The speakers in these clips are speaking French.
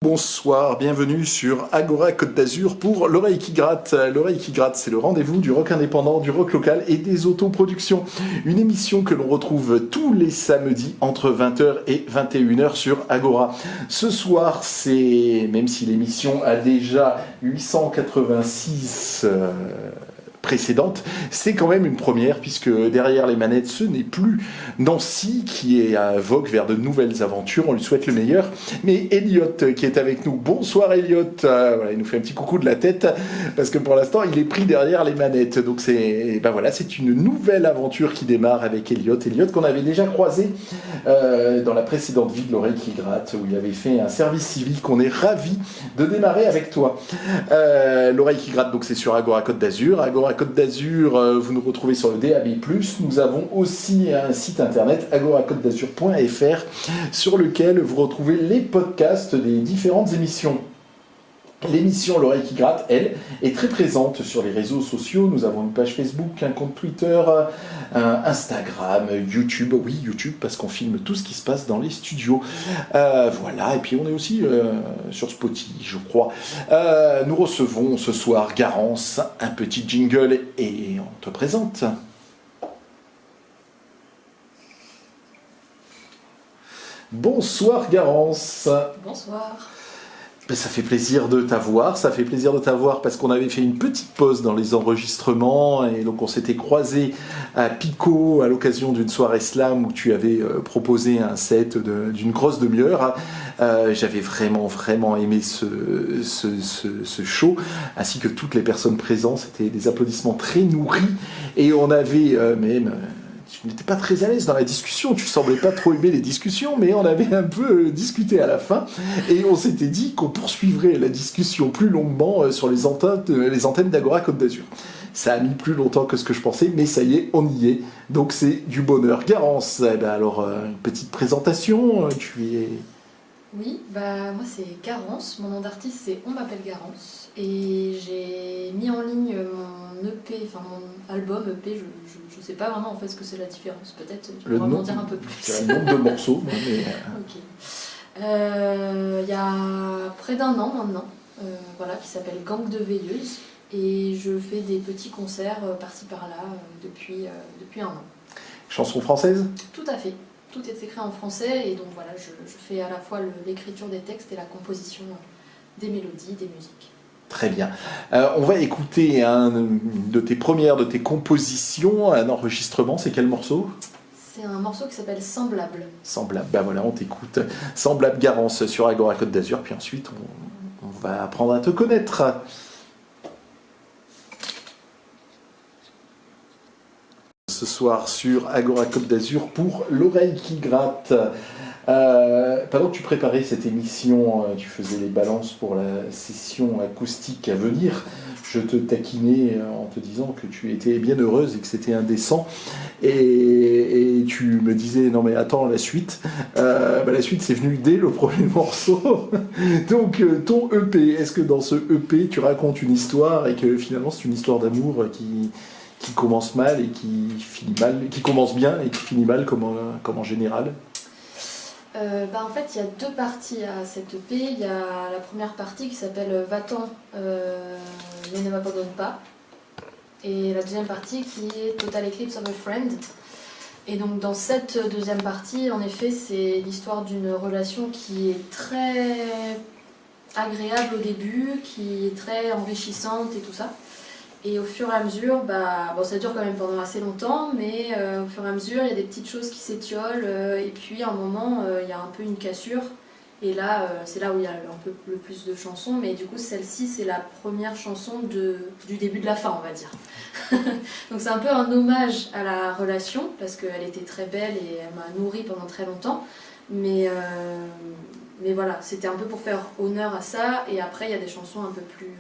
bonsoir, bienvenue sur Agora Côte d'Azur pour l'oreille qui gratte. L'oreille qui gratte, c'est le rendez-vous du rock indépendant, du rock local et des autoproductions. Une émission que l'on retrouve tous les samedis entre 20h et 21h sur Agora. Ce soir, même si l'émission a déjà 886 précédente, c'est quand même une première puisque derrière les manettes ce n'est plus Nancy qui est à vogue vers de nouvelles aventures, on lui souhaite le meilleur, mais Elliot qui est avec nous. Bonsoir Elliot, voilà, il nous fait un petit coucou de la tête parce que pour l'instant il est pris derrière les manettes, donc c'est une nouvelle aventure qui démarre avec Elliot qu'on avait déjà croisé dans la précédente vie de l'oreille qui gratte où il avait fait un service civique. On est ravis de démarrer avec toi. L'oreille qui gratte, donc c'est sur Agora Côte d'Azur. Agora Côte d'Azur, vous nous retrouvez sur le DAB+. Nous avons aussi un site internet, agoracôtedazur.fr, sur lequel vous retrouvez les podcasts des différentes émissions. L'émission L'Oreille qui gratte, elle, est très présente sur les réseaux sociaux. Nous avons une page Facebook, un compte Twitter, un Instagram, YouTube. Oui, YouTube, parce qu'on filme tout ce qui se passe dans les studios. Voilà, et puis on est aussi sur Spotify, je crois. Nous recevons ce soir Garance, un petit jingle, et on te présente. Bonsoir Garance. Bonsoir. Ça fait plaisir de t'avoir, parce qu'on avait fait une petite pause dans les enregistrements et donc on s'était croisés à Pico à l'occasion d'une soirée slam où tu avais proposé un set d'une grosse demi-heure. J'avais vraiment aimé ce show, ainsi que toutes les personnes présentes. C'était des applaudissements très nourris et on avait même... Tu n'étais pas très à l'aise dans la discussion, tu semblais pas trop aimer les discussions, mais on avait un peu discuté à la fin, et on s'était dit qu'on poursuivrait la discussion plus longuement sur les antennes d'Agora Côte d'Azur. Ça a mis plus longtemps que ce que je pensais, mais ça y est, on y est, donc c'est du bonheur. Garance, alors une petite présentation, tu es... Oui, moi c'est Garance, mon nom d'artiste c'est On m'appelle Garance, et j'ai mis en ligne mon EP, enfin mon album EP, je sais pas vraiment en fait ce que c'est la différence, peut-être tu pourras m'en dire un peu plus. Le nombre de morceaux, mais... Ok. Il y a près d'un an maintenant, qui s'appelle Gang de Veilleuses, et je fais des petits concerts par-ci par-là depuis un an. Chanson française ? Tout à fait. Tout est écrit en français et donc voilà, je fais à la fois l'écriture des textes et la composition des mélodies, des musiques. Très bien. On va écouter de tes compositions, un enregistrement. C'est quel morceau ? C'est un morceau qui s'appelle Semblable. Semblable, voilà, on t'écoute. Semblable Garance sur Agora Côte d'Azur, puis ensuite on va apprendre à te connaître. Ce soir sur Agora Côte d'Azur pour l'oreille qui gratte. Pendant que tu préparais cette émission, tu faisais les balances pour la session acoustique à venir. Je te taquinais en te disant que tu étais bien heureuse et que c'était indécent. Et tu me disais, non mais attends, la suite. La suite, c'est venu dès le premier morceau. Donc, ton EP, est-ce que dans ce EP, tu racontes une histoire et que finalement, c'est une histoire d'amour qui commence mal et qui finit mal, qui commence bien et qui finit mal comme en général? En fait, il y a deux parties à cette EP. Il y a la première partie qui s'appelle Va-t'en, mais ne m'abandonne pas. Et la deuxième partie qui est Total Eclipse of a Friend. Et donc dans cette deuxième partie, en effet, c'est l'histoire d'une relation qui est très agréable au début, qui est très enrichissante et tout ça. Et au fur et à mesure, ça dure quand même pendant assez longtemps, mais au fur et à mesure, il y a des petites choses qui s'étiolent, et puis à un moment, il y a un peu une cassure, et là, c'est là où il y a un peu le plus de chansons, mais du coup, celle-ci, c'est la première chanson du début de la fin, on va dire. Donc c'est un peu un hommage à la relation, parce qu'elle était très belle et elle m'a nourrie pendant très longtemps, mais voilà, c'était un peu pour faire honneur à ça, et après, il y a des chansons un peu plus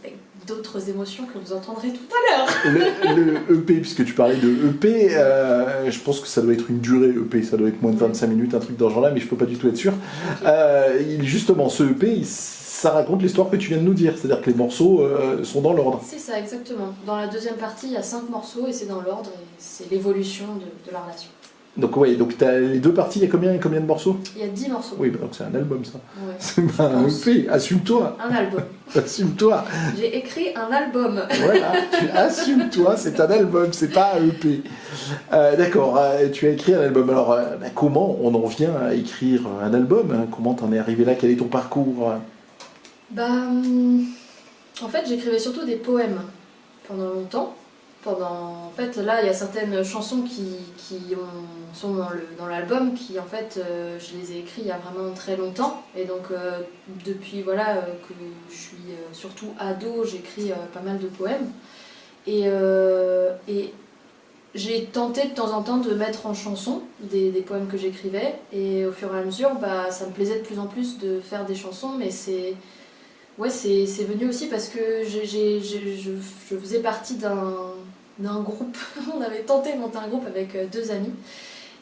avec d'autres émotions que vous entendrez tout à l'heure. Le EP, puisque tu parlais de EP, je pense que ça doit être une durée EP, ça doit être moins de 25 minutes, un truc dans ce genre-là, mais je peux pas du tout être sûr. Okay. Justement, ce EP, ça raconte l'histoire que tu viens de nous dire, c'est-à-dire que les morceaux sont dans l'ordre. C'est ça, exactement. Dans la deuxième partie, il y a 5 morceaux et c'est dans l'ordre, et c'est l'évolution de la relation. Donc ouais, donc t'as les deux parties, il y a combien de morceaux? Il y a 10 morceaux. Oui, bah, donc c'est un album ça. Ouais. C'est pas un EP, assume-toi. Un album. Assume-toi. J'ai écrit un album. Voilà, assume-toi, c'est un album, c'est pas un EP. D'accord, tu as écrit un album. Alors, comment on en vient à écrire un album, hein? Comment t'en es arrivé là? Quel est ton parcours? Bah, en fait, j'écrivais surtout des poèmes pendant longtemps. En fait, là, il y a certaines chansons sont dans l'album qui, en fait, je les ai écrites il y a vraiment très longtemps. Et donc, depuis que je suis surtout ado, j'écris pas mal de poèmes. Et j'ai tenté de temps en temps de mettre en chanson des poèmes que j'écrivais. Et au fur et à mesure, bah, ça me plaisait de plus en plus de faire des chansons, mais c'est venu aussi parce que je faisais partie d'un groupe. On avait tenté de monter un groupe avec 2 amis.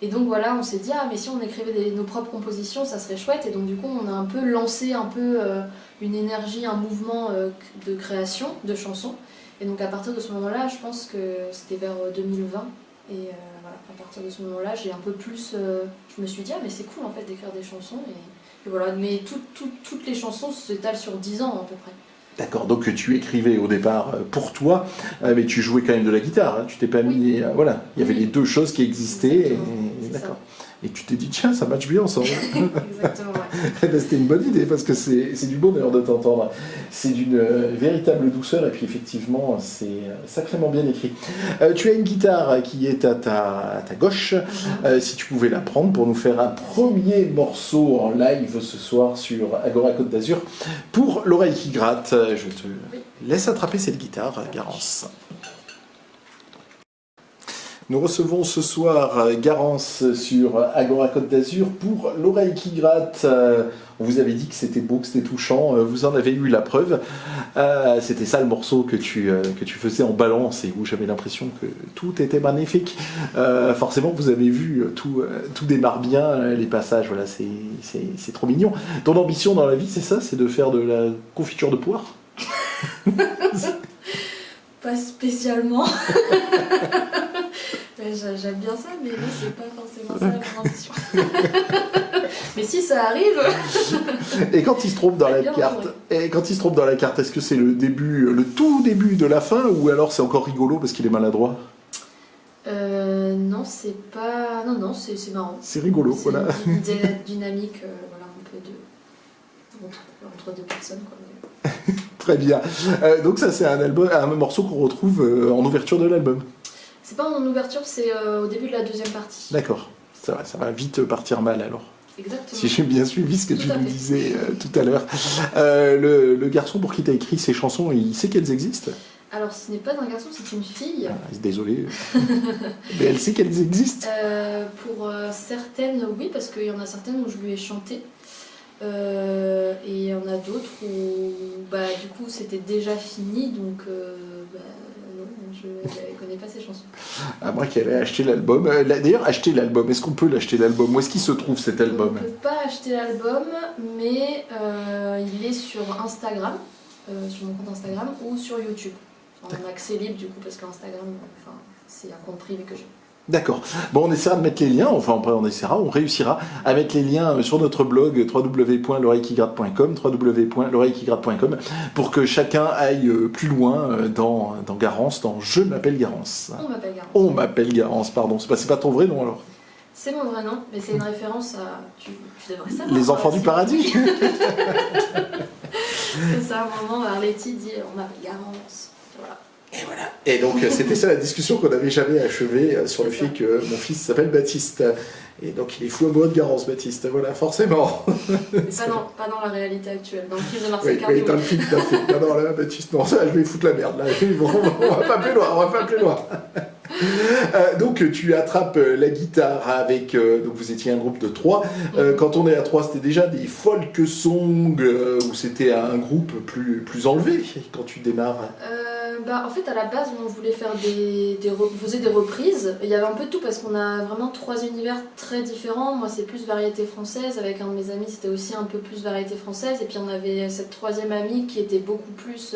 Et donc voilà, on s'est dit, ah mais si on écrivait nos propres compositions, ça serait chouette. Et donc du coup, on a un peu lancé une énergie, un mouvement de création de chansons. Et donc à partir de ce moment-là, je pense que c'était vers 2020. Et voilà, à partir de ce moment-là, j'ai un peu plus... je me suis dit, ah mais c'est cool en fait d'écrire des chansons. Et voilà, mais toutes les chansons s'étalent sur 10 ans à peu près. D'accord, donc tu écrivais au départ pour toi, mais tu jouais quand même de la guitare, hein, tu t'es pas mis... voilà, il y avait les deux choses qui existaient, d'accord. Et tu t'es dit, tiens, ça match bien ensemble. Exactement, ouais. C'était une bonne idée, parce que c'est du bonheur de t'entendre. C'est d'une véritable douceur, et puis effectivement, c'est sacrément bien écrit. Tu as une guitare qui est à ta gauche. Si tu pouvais la prendre pour nous faire un premier morceau en live ce soir sur Agora Côte d'Azur, pour l'oreille qui gratte, je te laisse attraper cette guitare, Garance. Nous recevons ce soir Garance sur Agora Côte d'Azur pour l'oreille qui gratte. On vous avait dit que c'était beau, que c'était touchant, vous en avez eu la preuve. C'était ça le morceau que tu faisais en balance et où j'avais l'impression que tout était magnifique. Forcément, vous avez vu, tout démarre bien, les passages, voilà, c'est trop mignon. Ton ambition dans la vie, c'est ça? C'est de faire de la confiture de poire? Pas spécialement. J'aime bien ça, mais non, c'est pas forcément ça mon ambition. Mais si ça arrive. Et quand il se trompe dans la carte, est-ce que c'est le tout début de la fin, ou alors c'est encore rigolo parce qu'il est maladroit? Non, c'est pas. Non, c'est marrant. C'est rigolo, voilà. C'est une dynamique, voilà, un peu entre deux personnes, quoi. Très bien. Donc ça, c'est un morceau qu'on retrouve en ouverture de l'album. C'est pas en ouverture, c'est au début de la deuxième partie. D'accord. Ça va vite partir mal alors. Exactement. Si j'ai bien suivi ce que tu nous disais tout à l'heure. Le garçon pour qui tu as écrit ces chansons, il sait qu'elles existent? Alors ce n'est pas un garçon, c'est une fille. Désolé. Mais elle sait qu'elles existent? Pour certaines, oui, parce qu'il y en a certaines où je lui ai chanté. Et il y en a d'autres où du coup c'était déjà fini, donc non, je ne connais pas ces chansons. À moins qu'elle ait acheté l'album. D'ailleurs, acheter l'album, est-ce qu'on peut l'acheter l'album? Où est-ce qu'il se trouve cet album? On ne peut pas acheter l'album, mais il est sur Instagram, sur mon compte Instagram, ou sur YouTube. En accès libre du coup, parce qu'Instagram, c'est un compte privé que j'ai. D'accord. Bon, on essaiera de mettre les liens, on réussira à mettre les liens sur notre blog www.l'oreillequigratte.com, www.l'oreillequigratte.com, pour que chacun aille plus loin dans Garance, dans Je m'appelle Garance. On m'appelle Garance. On m'appelle Garance, pardon. C'est pas ton vrai nom alors? C'est mon vrai nom, mais c'est une référence à... Tu devrais savoir. Les enfants du paradis. C'est ça, à un moment, Arletty dit on m'appelle Garance. Voilà. Et voilà. Et donc c'était ça la discussion qu'on n'avait jamais achevée sur le fait que mon fils s'appelle Baptiste. Et donc il est fou amoureux de Garance, Baptiste. Voilà, forcément. Pas dans la réalité actuelle, dans le film de Marcel Cardio. Oui, dans le film, tout à fait. Non, là, Baptiste, non, ça, je vais foutre la merde. Là. Bon, on va pas plus loin, donc tu attrapes la guitare avec... donc vous étiez un groupe de 3. Quand on est à 3, c'était déjà des folk songs ou c'était un groupe plus enlevé quand tu démarres? En fait, à la base, on voulait faire on faisait des reprises. Il y avait un peu de tout parce qu'on a vraiment 3 univers très différents. Moi, c'est plus variété française. Avec un de mes amis, c'était aussi un peu plus variété française. Et puis, on avait cette troisième amie qui était beaucoup plus...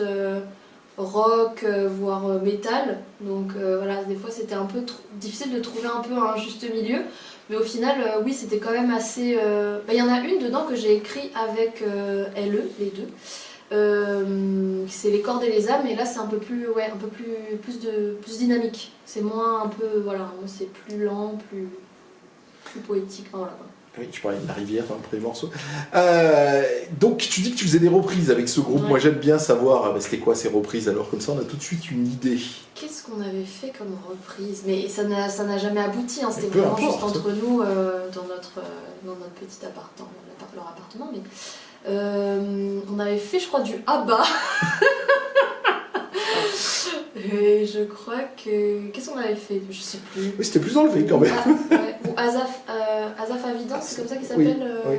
rock, voire métal. Donc voilà, des fois c'était un peu difficile de trouver un peu un juste milieu. Mais au final, oui, c'était quand même assez... Il y en a une dedans que j'ai écrit avec LE, les deux. C'est les cordes et les âmes, et là c'est un peu plus, ouais, un peu plus dynamique. C'est moins un peu, voilà, c'est plus lent, plus poétique. Enfin, voilà, quoi. Oui, tu parlais de la rivière dans le premier morceau. Donc, tu dis que tu faisais des reprises avec ce groupe. Ouais. Moi, j'aime bien savoir, c'était quoi ces reprises. Alors, comme ça, on a tout de suite une idée. Qu'est-ce qu'on avait fait comme reprise? Mais ça n'a jamais abouti, hein. C'était peu vraiment importe. juste entre nous dans notre petit appartement, leur appartement. Mais on avait fait, je crois, du ABBA. Et je crois que... Qu'est-ce qu'on avait fait? Je sais plus. Oui, c'était plus enlevé quand même. Ouais. Ou Azaf Avidan, c'est comme ça qu'il s'appelle. Oui.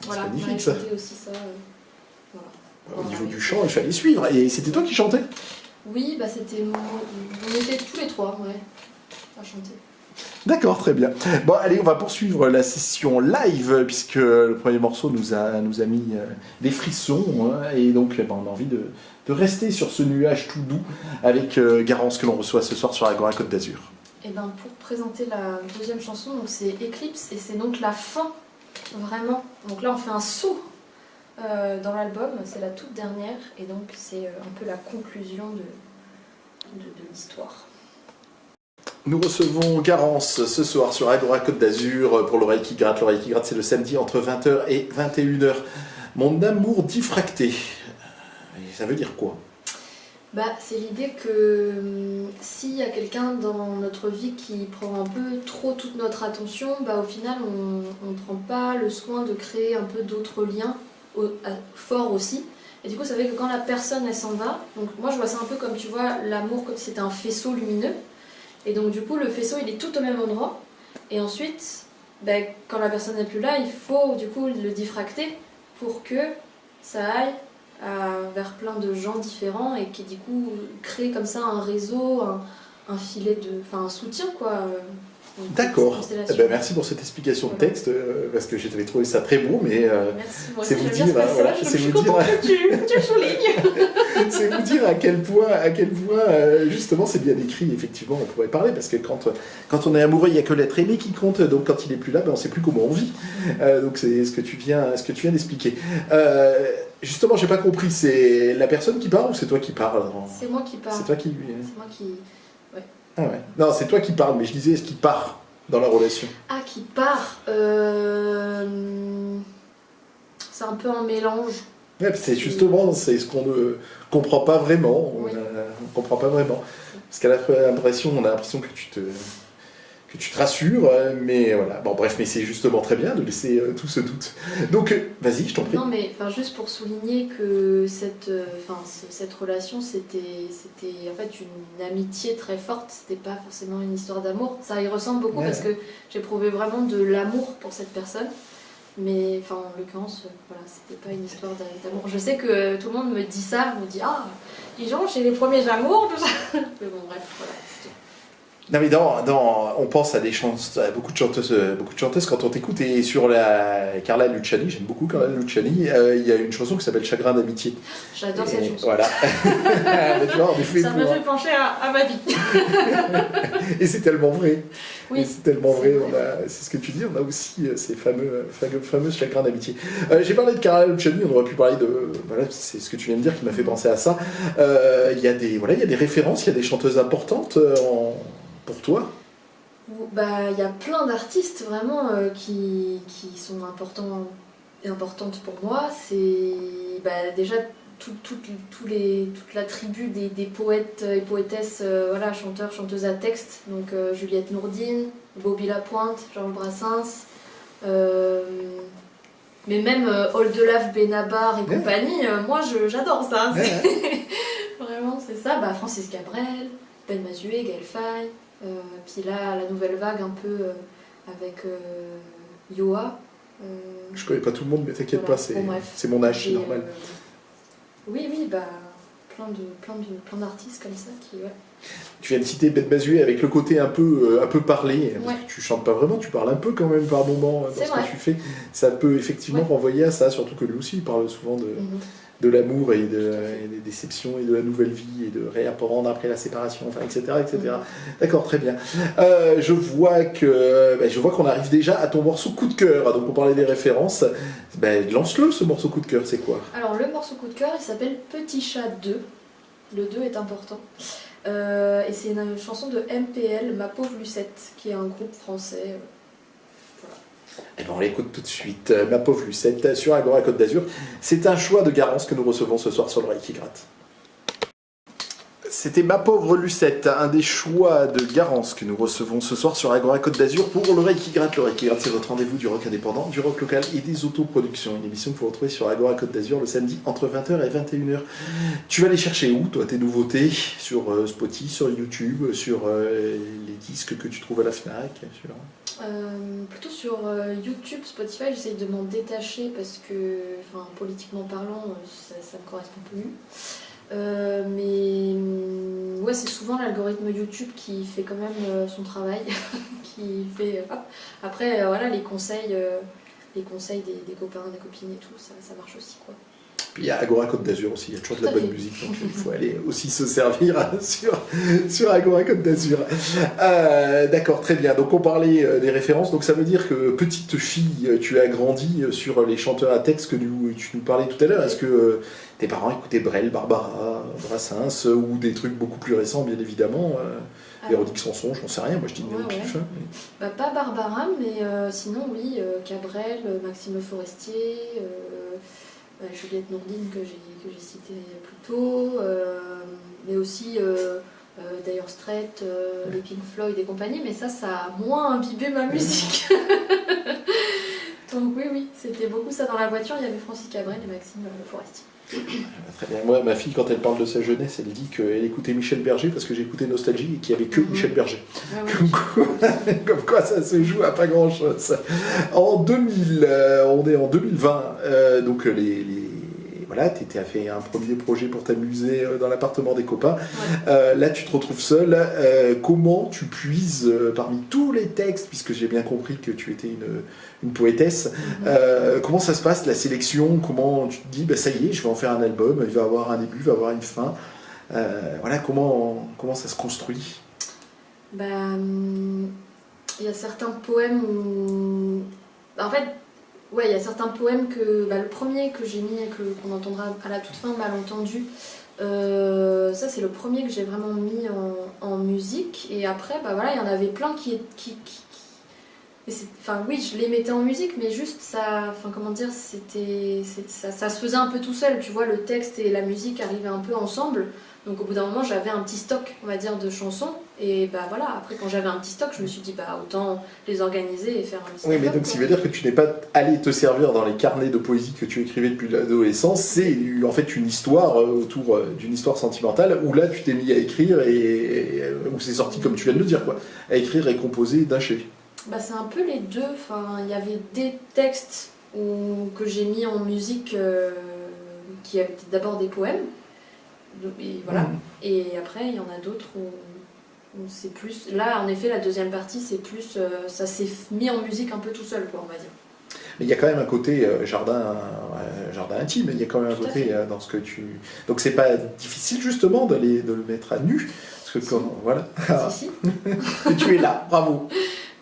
Voilà, C'est on magnifique, avait ça. chanté aussi ça. Voilà. Au niveau du chant, il fallait suivre. Et c'était toi qui chantais? Oui, bah c'était... On était tous les trois, ouais, à chanter. D'accord, très bien. Bon, allez, on va poursuivre la session live, puisque le premier morceau nous a mis des frissons, hein, et donc on a envie de rester sur ce nuage tout doux avec Garance que l'on reçoit ce soir sur Agora Côte d'Azur. Et ben pour présenter la deuxième chanson, donc c'est Eclipse, et c'est donc la fin, vraiment. Donc là on fait un saut dans l'album, c'est la toute dernière, et donc c'est un peu la conclusion de l'histoire. Nous recevons Garance ce soir sur Agora Côte d'Azur pour l'oreille qui gratte. L'oreille qui gratte, c'est le samedi entre 20h et 21h. Mon amour diffracté. Ça veut dire quoi? Bah, c'est l'idée que s'il y a quelqu'un dans notre vie qui prend un peu trop toute notre attention, bah, au final on ne prend pas le soin de créer un peu d'autres liens forts aussi. Et du coup ça fait que quand la personne elle s'en va, donc moi je vois ça un peu comme tu vois l'amour comme si c'était un faisceau lumineux. Et donc du coup le faisceau il est tout au même endroit. Et ensuite, bah, quand la personne n'est plus là, il faut du coup le diffracter pour que ça aille vers plein de gens différents et qui du coup crée comme ça un réseau, un filet de... Enfin un soutien quoi. D'accord. Eh ben, merci pour cette explication de texte, parce que j'avais trouvé ça très beau, mais c'est vous dire, voilà, c'est vous dire, tu soulignes. c'est vous dire à quel point, justement, c'est bien écrit. Effectivement, on pourrait parler parce que quand on est amoureux, il n'y a que l'être aimé qui compte. Donc, quand il n'est plus là, ben, on ne sait plus comment on vit. Donc, c'est ce que tu viens d'expliquer. Justement, j'ai pas compris. C'est la personne qui parle ou c'est toi qui parles? C'est moi qui parle. C'est toi qui. C'est moi qui. Ouais. Ah ouais. Non, c'est toi qui parles, mais je disais, est-ce qu'il part dans la relation? Ah, qui part c'est un peu un mélange. Ouais, c'est justement, c'est ce qu'on ne comprend pas vraiment. Oui. On comprend pas vraiment. Parce qu'à l'impression, on a l'impression que tu te rassures, mais voilà. Bon, bref, mais c'est justement très bien de laisser tout ce doute. Donc, vas-y, je t'en prie. Non, mais juste pour souligner que cette relation, c'était en fait une amitié très forte. C'était pas forcément une histoire d'amour. Ça y ressemble beaucoup parce que j'éprouvais vraiment de l'amour pour cette personne. Mais enfin, en l'occurrence, voilà, c'était pas une histoire d'amour. Je sais que tout le monde me dit ça, me dit ah, Dijon, chez les premiers amours, tout ça. Mais bon, bref, voilà. Non mais on pense à beaucoup de chanteuses quand on t'écoute, et sur Carla Luciani, j'aime beaucoup Carla Luciani, il y a une chanson qui s'appelle Chagrin d'amitié. J'adore cette chanson. Voilà. Tu vois, ça me fait pencher à ma vie. Et c'est tellement vrai. Oui, et c'est tellement vrai. C'est ce que tu dis, on a aussi ces fameux chagrins d'amitié. J'ai parlé de Carla Luciani, on aurait pu parler de... Voilà, c'est ce que tu viens de dire qui m'a fait penser à ça. Il y a des références, il y a des chanteuses importantes pour toi? Bah, y a plein d'artistes vraiment qui sont importantes pour moi. C'est déjà toute la tribu des poètes et poétesses, voilà, chanteurs, chanteuses à texte. Donc Juliette Nourdine, Bobby Lapointe, Georges Brassens, mais même Oldelaf, Benabar et compagnie. Moi j'adore ça. Vraiment c'est ça. Bah, Francis Cabrel, Ben Mazué, Gaël Faye. Puis là, la nouvelle vague un peu avec Yoa. Je connais pas tout le monde, mais t'inquiète voilà. pas, c'est mon âge, c'est normal. Oui, bah, plein d'artistes comme ça qui... Ouais. Tu viens de citer Bête Bazuée avec le côté un peu parlé, parce Ouais. que tu chantes pas vraiment, tu parles un peu quand même par moment dans C'est ce vrai. que tu fais. Ça peut effectivement Ouais. renvoyer à ça, surtout que lui aussi il parle souvent de l'amour et des déceptions et de la nouvelle vie et de réapprendre après la séparation, enfin, etc. etc. D'accord, très bien. Je vois qu'on arrive déjà à ton morceau coup de cœur. Donc on parlait des références. Lance-le ce morceau coup de cœur, c'est quoi? Alors le morceau coup de cœur, il s'appelle Petit Chat 2. Le 2 est important. Et c'est une chanson de MPL, Ma Pauvre Lucette, qui est un groupe français. Eh ben, on l'écoute tout de suite. Ma pauvre Lucette sur Agora Côte d'Azur. C'est un choix de Garance que nous recevons ce soir sur l'oreille qui gratte. C'était Ma pauvre Lucette, un des choix de Garance que nous recevons ce soir sur Agora Côte d'Azur pour l'oreille qui gratte. L'oreille qui gratte, c'est votre rendez-vous du rock indépendant, du rock local et des autoproductions. Une émission que vous retrouvez sur Agora Côte d'Azur le samedi entre 20h et 21h. Tu vas les chercher où, toi, tes nouveautés? Sur Spotify, sur YouTube, sur les disques que tu trouves à la FNAC sur... Plutôt sur YouTube, Spotify, j'essaye de m'en détacher parce que, enfin, politiquement parlant, ça me correspond plus. Ouais, c'est souvent l'algorithme YouTube qui fait quand même son travail, qui fait. Hop. Après, voilà, les conseils des copains, des copines et tout, ça marche aussi, quoi. Puis il y a Agora Côte d'Azur aussi, il y a toujours de la Tout à bonne fait. musique, donc il faut aller aussi se servir sur Agora Côte d'Azur. D'accord, très bien. Donc on parlait des références, donc ça veut dire que petite fille, tu as grandi sur les chanteurs à texte que tu nous parlais tout à l'heure. Est-ce que tes parents écoutaient Brel, Barbara, Brassens, ou des trucs beaucoup plus récents, bien évidemment Véronique Sanson, j'en sais rien, moi je dis Ouais, pif. ouais. Hein. Pas Barbara, mais sinon, oui, Cabrel, Maxime Le Forestier. Juliette Nourdine que j'ai cité plus tôt, mais aussi Dire Straits, les Pink Floyd et compagnie, mais ça a moins imbibé ma musique. Donc oui, c'était beaucoup ça dans la voiture, il y avait Francis Cabrel et Maxime Le Forestier. Très bien. Moi, ma fille, quand elle parle de sa jeunesse, elle dit qu'elle écoutait Michel Berger parce que j'écoutais Nostalgie et qu'il n'y avait que Michel Berger. Ah ouais. Comme quoi ça se joue à pas grand chose. En 2000, on est en 2020, donc voilà, tu as fait un premier projet pour t'amuser dans l'appartement des copains. Ouais. Là, tu te retrouves seul. Comment tu puises parmi tous les textes, puisque j'ai bien compris que tu étais une poétesse, comment ça se passe, la sélection? Comment tu te dis, ça y est, je vais en faire un album, il va avoir un début, il va avoir une fin. Voilà, comment ça se construit? Il y a certains poèmes où... En fait, ouais, il y a certains poèmes que... le premier que j'ai mis et qu'on entendra à la toute fin, Malentendu, ça c'est le premier que j'ai vraiment mis en musique. Et après, voilà, il y en avait plein qui oui, je les mettais en musique, mais juste ça, comment dire, ça se faisait un peu tout seul, tu vois, le texte et la musique arrivaient un peu ensemble. Donc au bout d'un moment, j'avais un petit stock, on va dire, de chansons. Et voilà, après quand j'avais un petit stock, je me suis dit, autant les organiser et faire un petit Oui, mais album, donc ça quoi. veut dire que tu n'es pas allé te servir dans les carnets de poésie que tu écrivais depuis l'adolescence, c'est en fait une histoire autour d'une histoire sentimentale où là tu t'es mis à écrire et où c'est sorti comme tu viens de le dire, quoi, à écrire et composer d'un chef. C'est un peu les deux. Enfin, il y avait des textes que j'ai mis en musique qui étaient d'abord des poèmes. Et voilà. Et après, il y en a d'autres où c'est plus... Là, en effet, la deuxième partie, c'est plus... ça s'est mis en musique un peu tout seul, quoi, on va dire. Mais il y a quand même un côté jardin intime, il y a quand même un Tout à côté fait. dans ce que tu... Donc c'est pas difficile justement de le mettre à nu, parce que voilà, Si. et tu es là, bravo.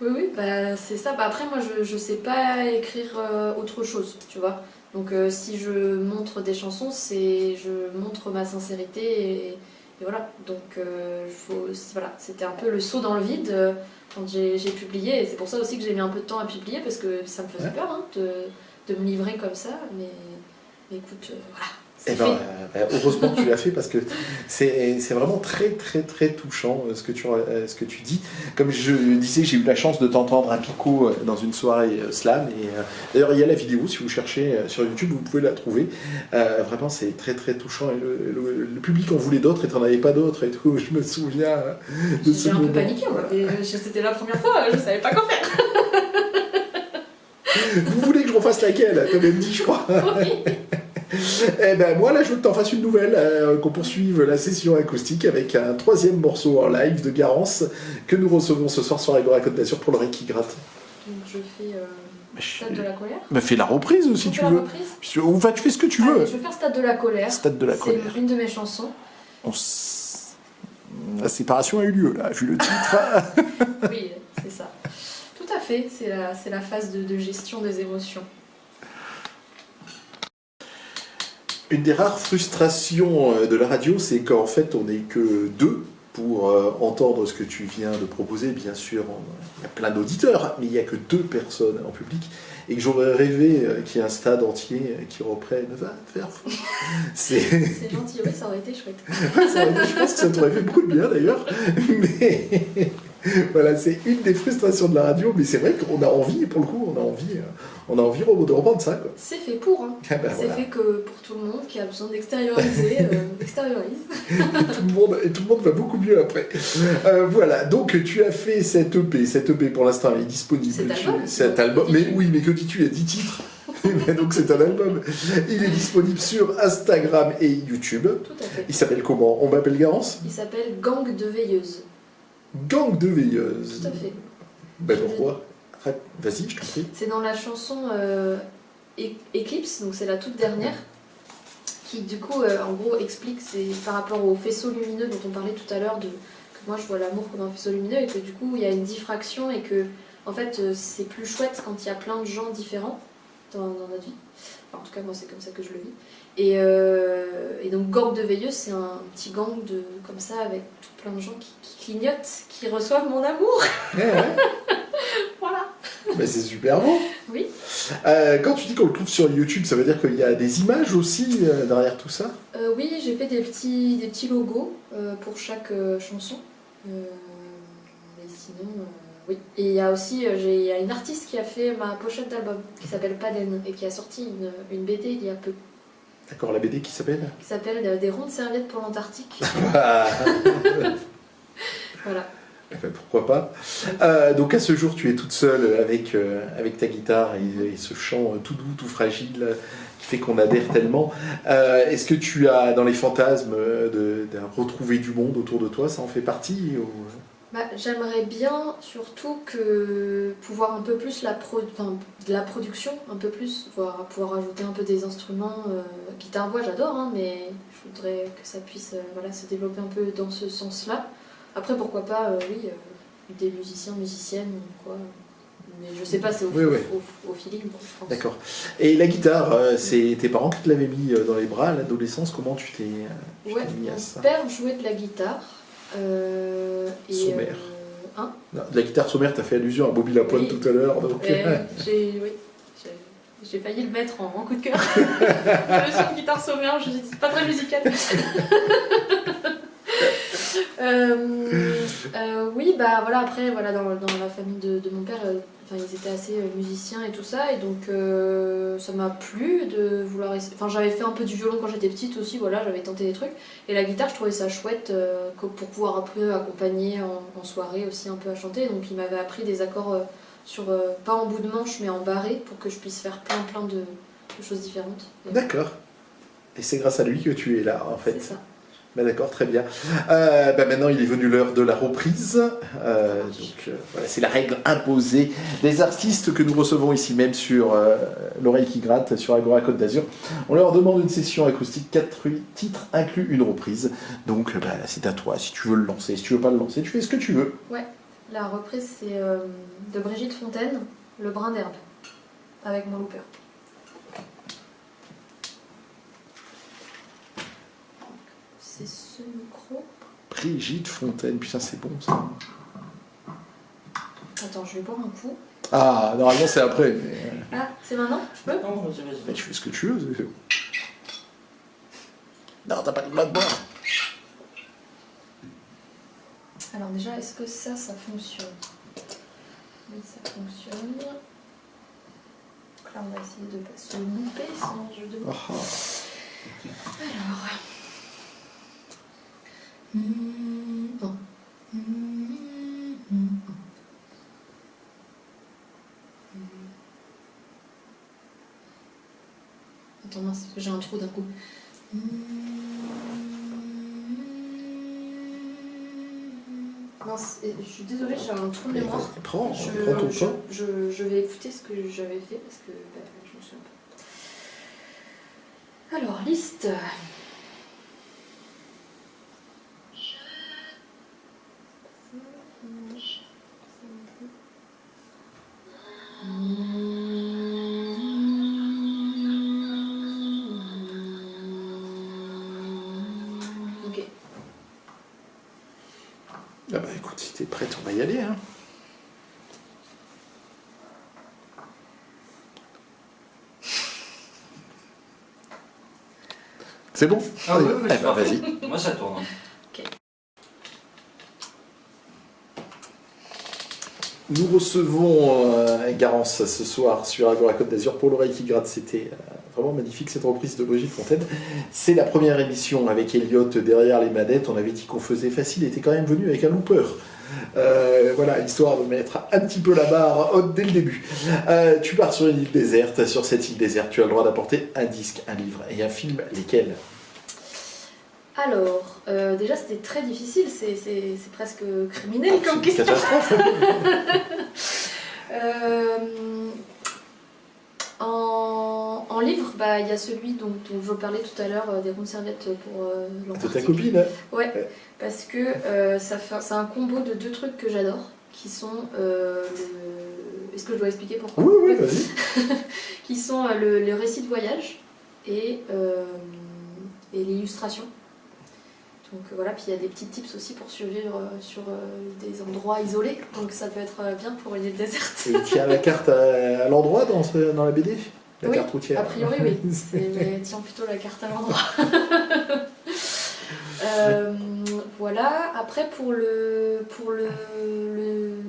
Oui, c'est ça. Après, moi, je sais pas écrire autre chose, tu vois. Donc, si je montre des chansons, je montre ma sincérité et voilà. Donc, voilà, c'était un peu le saut dans le vide quand j'ai publié. Et c'est pour ça aussi que j'ai mis un peu de temps à publier parce que ça me faisait peur de me livrer comme ça. Mais écoute, voilà. Eh ben, heureusement que tu l'as fait parce que c'est vraiment très très très touchant ce que tu dis. Comme je disais, j'ai eu la chance de t'entendre à Pico dans une soirée slam et d'ailleurs il y a la vidéo, si vous cherchez sur YouTube vous pouvez la trouver. Vraiment c'est très très touchant et le public en voulait d'autres et t'en avais pas d'autres et tout. Je me souviens de ce J'ai un moment. peu paniqué, c'était la première fois, je savais pas quoi faire. Vous voulez que je refasse laquelle? T'as même dit, je crois. Oui. Eh ben moi là je veux que t'en fasses une nouvelle, qu'on poursuive la session acoustique avec un troisième morceau en live de Garance que nous recevons ce soir sur Agora Côte d'Azur pour l'oreille qui gratte. Donc je fais Stade de la colère. Bah fais la reprise si tu veux. Ou va, tu fais ce que tu veux. Allez, je vais faire Stade de la colère. Stade de la colère. C'est une de mes chansons. La séparation a eu lieu là, vu le titre. Oui, c'est ça. Tout à fait, c'est la phase de gestion des émotions. Une des rares frustrations de la radio, c'est qu'en fait on n'est que deux pour entendre ce que tu viens de proposer. Bien sûr, il y a plein d'auditeurs, mais il n'y a que deux personnes en public. Et que j'aurais rêvé qu'il y ait un stade entier qui reprenne. Va te faire foutre. C'est gentil, oui, ça aurait été chouette. Je pense que ça t'aurait fait beaucoup de bien d'ailleurs. Mais voilà, c'est une des frustrations de la radio. Mais c'est vrai qu'on a envie, pour le coup, on a envie de reprendre ça. Quoi. C'est fait pour. Hein. Ah ben, c'est fait que pour tout le monde qui a besoin d'extérioriser, extériorise. Et tout le monde va beaucoup mieux après. Voilà, donc tu as fait cette EP. Cette EP pour l'instant elle est disponible. Cet album. Mais oui, mais que dis-tu, il y a 10 titres. Donc c'est un album. Il est disponible sur Instagram et YouTube. Tout à fait. Il s'appelle comment? On m'appelle Garance? Il s'appelle Gang de veilleuses. Gang de veilleuses. Tout à fait. Ben pourquoi? Vas-y, je t'en prie. C'est dans la chanson Eclipse, donc c'est la toute dernière, qui du coup en gros explique, c'est par rapport au faisceau lumineux dont on parlait tout à l'heure, que moi je vois l'amour comme un faisceau lumineux et que du coup il y a une diffraction et que en fait c'est plus chouette quand il y a plein de gens différents dans notre vie. Enfin, en tout cas moi c'est comme ça que je le vis. Et donc gang de veilleuses, c'est un petit gang comme ça avec tout plein de gens qui clignotent, qui reçoivent mon amour. Ouais. Voilà. Ben c'est super beau. Oui. Quand tu dis qu'on le trouve sur YouTube, ça veut dire qu'il y a des images aussi derrière tout ça? Oui, j'ai fait des petits logos pour chaque chanson. Mais sinon, oui. Et il y a aussi il y a une artiste qui a fait ma pochette d'album, qui s'appelle Paden, et qui a sorti une BD il y a peu. D'accord, la BD qui s'appelle? Qui s'appelle Des rondes serviettes pour l'Antarctique. Voilà. Ben, pourquoi pas. Donc à ce jour, tu es toute seule avec ta guitare et ce chant tout doux, tout fragile, qui fait qu'on adhère tellement. Est-ce que tu as dans les fantasmes de retrouver du monde autour de toi? Ça en fait partie ou... J'aimerais bien surtout que pouvoir un peu plus de la production, un peu plus, pouvoir ajouter un peu des instruments, guitare-voix j'adore, hein, mais je voudrais que ça puisse se développer un peu dans ce sens-là. Après pourquoi pas, des musiciens, musiciennes, quoi. Mais je sais pas, c'est au feeling, je pense. D'accord. Et la guitare, c'est tes parents qui te l'avaient mis dans les bras à l'adolescence? Comment tu t'es mis à ça? Mon père jouait de la guitare. Sommer. Non, de la guitare sommaire, tu as fait allusion à Bobby Lapointe tout à l'heure. Donc... J'ai failli le mettre en coup de cœur. Le son de guitare sommaire, je dis pas très musical. Oui, après, dans la famille de mon père, ils étaient assez musiciens et tout ça, et donc ça m'a plu de vouloir essayer. Enfin, j'avais fait un peu du violon quand j'étais petite aussi, j'avais tenté des trucs, et la guitare, je trouvais ça chouette pour pouvoir un peu accompagner en soirée aussi, un peu à chanter. Donc, il m'avait appris des accords pas en bout de manche, mais en barré, pour que je puisse faire plein de choses différentes. D'accord. Et c'est grâce à lui que tu es là, en fait. C'est ça. D'accord, très bien. Maintenant, il est venu l'heure de la reprise. Voilà, c'est la règle imposée des artistes que nous recevons ici même sur l'oreille qui gratte, sur Agora Côte d'Azur. On leur demande une session acoustique, 4 titres inclus une reprise. Donc, c'est à toi. Si tu veux le lancer, si tu veux pas le lancer, tu fais ce que tu veux. Ouais, la reprise, c'est de Brigitte Fontaine, Le brin d'herbe, avec mon looper. C'est ce micro. Brigitte Fontaine, putain c'est bon ça. Attends, je vais boire un coup. Ah, normalement c'est après. Mais... Ah, c'est maintenant? Je peux? Non, vas-y. Mais tu fais ce que tu veux. Non, t'as pas le droit de boire. Alors déjà, est-ce que ça fonctionne? Oui, ça fonctionne. Donc là, on va essayer de pas se louper, sinon je demande. Alors... Bon. Attends, mince, j'ai un trou d'un coup. Mince, je suis désolée, j'ai un trou de mémoire. Prends ton temps. Je vais écouter ce que j'avais fait parce que je me souviens pas. Alors, liste. Ok. Ah bah écoute, si t'es prête, on va y aller. Hein. C'est bon? Ah oui, oui, bah, vas-y. Moi ça tourne. Nous recevons Garance ce soir sur Agora Côte d'Azur pour l'oreille qui gratte. C'était vraiment magnifique cette reprise de Brigitte Fontaine. C'est la première émission avec Elliot derrière les manettes. On avait dit qu'on faisait facile. Il était quand même venu avec un looper. Voilà, histoire de mettre un petit peu la barre haute dès le début. Tu pars sur une île déserte. Sur cette île déserte, tu as le droit d'apporter un disque, un livre et un film. Lesquels? Alors, déjà c'était très difficile, c'est presque criminel comme question. Catastrophe. En livre, bah, il y a celui dont je parlais tout à l'heure, des rondes serviettes pour C'est l'Antarctique. ta copine? Ouais, parce que c'est un combo de deux trucs que j'adore, qui sont est-ce que je dois expliquer pourquoi? Oui, vas-y. Qui sont le récit de voyage et l'illustration. Donc voilà, puis il y a des petits tips aussi pour survivre sur des endroits isolés, donc ça peut être bien pour une île déserte. Et tu as la carte à l'endroit dans la BD? La Oui, carte routière. a priori oui, mais tiens plutôt la carte à l'endroit. Voilà, après pour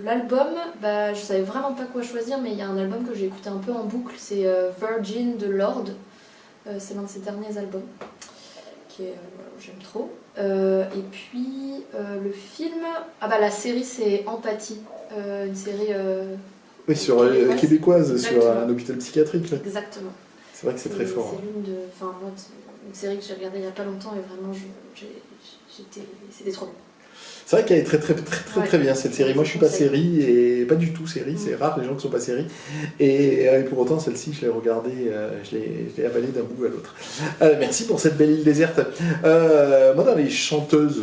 l'album, bah, je savais vraiment pas quoi choisir, mais il y a un album que j'ai écouté un peu en boucle, c'est Virgin de Lorde. C'est l'un de ses derniers albums, qui est, j'aime trop. Et puis le film, la série c'est Empathie, une série Oui, sur québécoise, Exactement. sur un hôpital psychiatrique. Là. exactement. C'est vrai que c'est très fort. C'est une série que j'ai regardée il y a pas longtemps et vraiment c'était trop bien. C'est vrai qu'elle est très bien cette série. Moi je suis pas série et pas du tout série, c'est rare les gens qui sont pas série. Et pour autant celle-ci je l'ai regardée, je l'ai avalée d'un bout à l'autre. Merci pour cette belle île déserte. Moi dans les chanteuses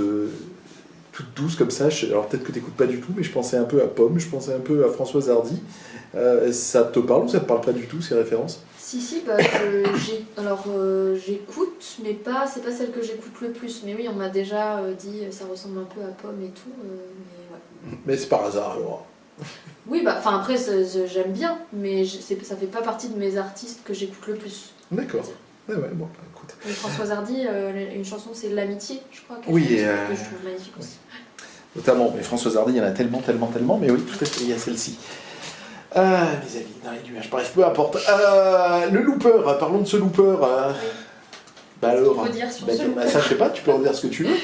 toutes douces comme ça, alors peut-être que t'écoutes pas du tout, mais je pensais un peu à Pomme, je pensais un peu à Françoise Hardy. Ça te parle ou ça te parle pas du tout ces références? Si, j'écoute, mais c'est pas celle que j'écoute le plus. Mais oui, on m'a déjà dit ça ressemble un peu à Pomme et tout, mais ouais. Mais c'est par hasard alors. Oui, après j'aime bien, mais ça fait pas partie de mes artistes que j'écoute le plus. D'accord. Ouais, bon, écoute. Et Françoise Hardy, une chanson c'est L'amitié, je crois, que je trouve magnifique aussi. Notamment, mais Françoise Hardy, il y en a tellement, mais oui, tout à fait, il y a celle-ci. Mes amis, dans les nuages, bref, peu importe. Le looper, parlons de ce looper. Qu'est-ce qu'il faut dire sur ce looper? Ça, je sais pas, tu peux en dire ce que tu veux.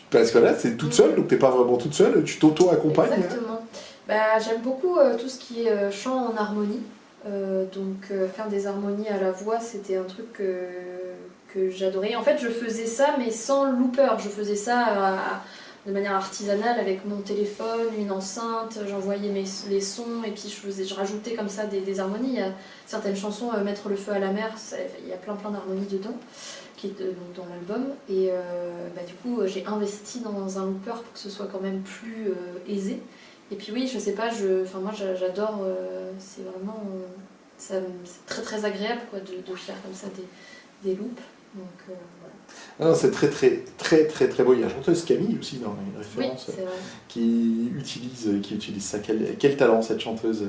Parce que là, c'est toute seule, donc t'es pas vraiment toute seule, tu t'auto-accompagnes. Exactement. J'aime beaucoup tout ce qui est chant en harmonie. Faire des harmonies à la voix, c'était un truc que j'adorais. En fait, je faisais ça, mais sans looper. Je faisais ça de manière artisanale avec mon téléphone, une enceinte. J'envoyais les sons et puis je rajoutais comme ça des harmonies. Il y a certaines chansons, Mettre le feu à la mer, il y a plein d'harmonies dedans, qui est dans l'album. Et du coup, j'ai investi dans un looper pour que ce soit quand même plus aisé. Et puis oui, je sais pas, moi j'adore, c'est vraiment, c'est très très agréable quoi, de faire comme ça des loops. Donc voilà. Non, c'est très beau. Il y a la chanteuse Camille aussi dans une référence qui utilise ça. Quel talent cette chanteuse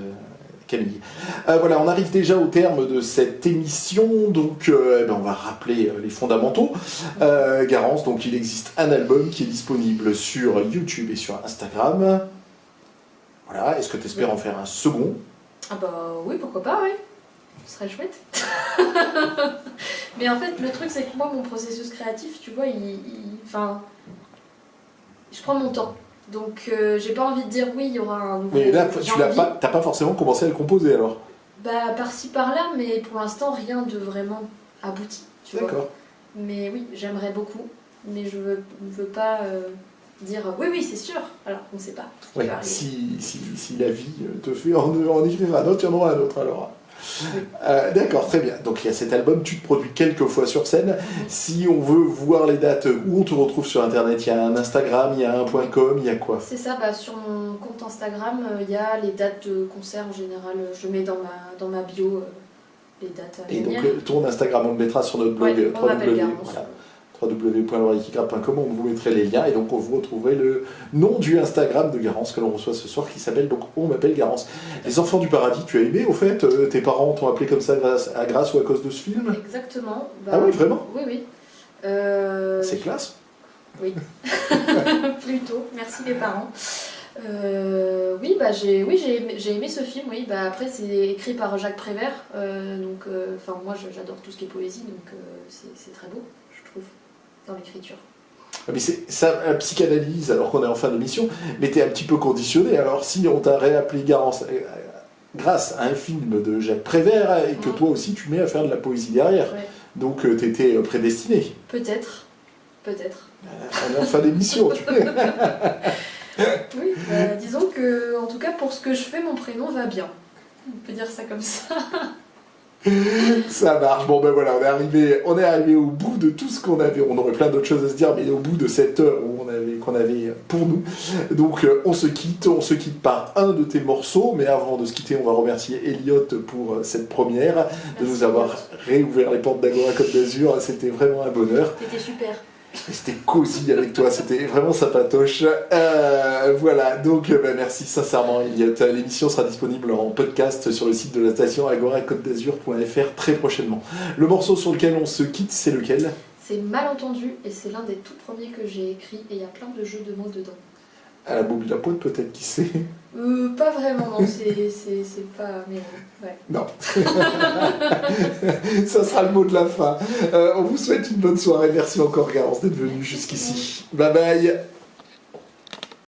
Camille. Voilà, on arrive déjà au terme de cette émission, donc on va rappeler les fondamentaux. Garance, donc il existe un album qui est disponible sur YouTube et sur Instagram. Voilà, est-ce que tu espères en faire un second? Ah oui, pourquoi pas, oui. Ce serait chouette. Mais en fait, le truc, c'est que moi, mon processus créatif, tu vois, je prends mon temps. Donc, j'ai pas envie de dire oui, il y aura un nouveau... Mais là, t'as pas forcément commencé à le composer, alors? Bah, par-ci par-là, mais pour l'instant, rien de vraiment abouti, tu vois. D'accord. Mais oui, j'aimerais beaucoup, mais je veux pas dire oui, c'est sûr, alors qu'on ne sait pas. Ce qui Ouais, va arriver. si la vie te fait en écrire un autre, il y en aura un autre alors. Oui. D'accord, très bien. Donc il y a cet album, tu te produis quelques fois sur scène. Si on veut voir les dates, où on te retrouve sur Internet, il y a un Instagram, il y a un .com, il y a quoi? C'est ça, bah, sur mon compte Instagram, il y a les dates de concert en général. Je mets dans ma bio les dates à Et donc venir. ton Instagram, on le mettra sur notre blog Ouais, on m'appelle Garance. www.lauriekigrad.com, on vous mettrait les liens et donc vous retrouverez le nom du Instagram de Garance que l'on reçoit ce soir qui s'appelle donc On m'appelle Garance. Les Enfants du Paradis, tu as aimé au fait? Tes parents t'ont appelé comme ça grâce ou à cause de ce film? Exactement. Ah oui, vraiment? Oui. C'est classe. Oui. Plutôt. Merci les parents. Oui, j'ai aimé ce film. Oui, bah après c'est écrit par Jacques Prévert, donc moi j'adore tout ce qui est poésie, donc c'est très beau, je trouve, dans l'écriture. Mais c'est ça, la psychanalyse, alors qu'on est en fin d'émission, mais t'es un petit peu conditionné. Alors si on t'a réappelé Garance grâce à un film de Jacques Prévert et que toi aussi tu mets à faire de la poésie derrière, Ouais. donc t'étais prédestiné. Peut-être. On est en fin d'émission, tu sais. Oui, disons que, en tout cas, pour ce que je fais, mon prénom va bien. On peut dire ça comme ça. Ça marche. Bon ben voilà, on est arrivé au bout de tout ce qu'on avait. On aurait plein d'autres choses à se dire, mais au bout de cette heure qu'on avait pour nous. Donc on se quitte par un de tes morceaux, mais avant de se quitter, on va remercier Elliot pour cette première, de nous avoir réouvert les portes d'Agora Côte d'Azur. C'était vraiment un bonheur. C'était super. C'était cosy avec toi, c'était vraiment sympatoche. Voilà, donc merci sincèrement Elliot. L'émission sera disponible en podcast sur le site de la station agoracôte-d'azur.fr très prochainement. Le morceau sur lequel on se quitte, c'est lequel? C'est Malentendu et c'est l'un des tout premiers que j'ai écrit et il y a plein de jeux de mots dedans. À la Bobby Lapointe peut-être, qui sait? Pas vraiment, non, c'est pas... Mais ouais. Non. Ça sera le mot de la fin. On vous souhaite une bonne soirée. Merci encore Garance d'être venu jusqu'ici. Bye bye.